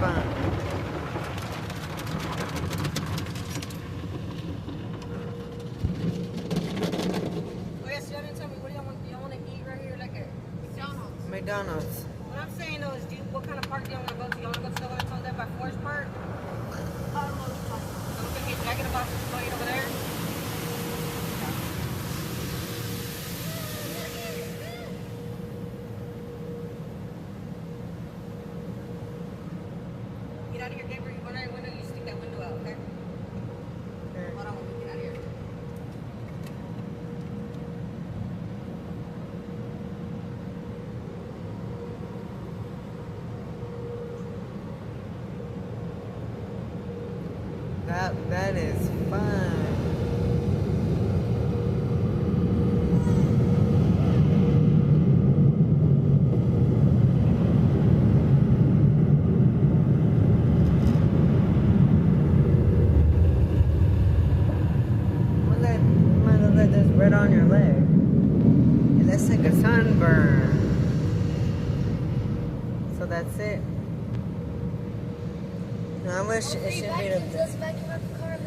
fun. Oh yes, y'all didn't tell me what do y'all want to eat right here, like a McDonald's. McDonald's. What I'm saying though is, what kind of park do y'all want to go to? Y'all want to go to the one that's on there by Forest Park? I don't know what you're talking about. Okay, did I get a box of spaghetti over there? Get out of here, Gabriel. You go to that window, you stick that window out, okay? Okay. Hold on, let me get out of here. That is fun. Look at this red on your leg. It looks like a sunburn. So that's it. I wish it should be the Let's vacuum up the car.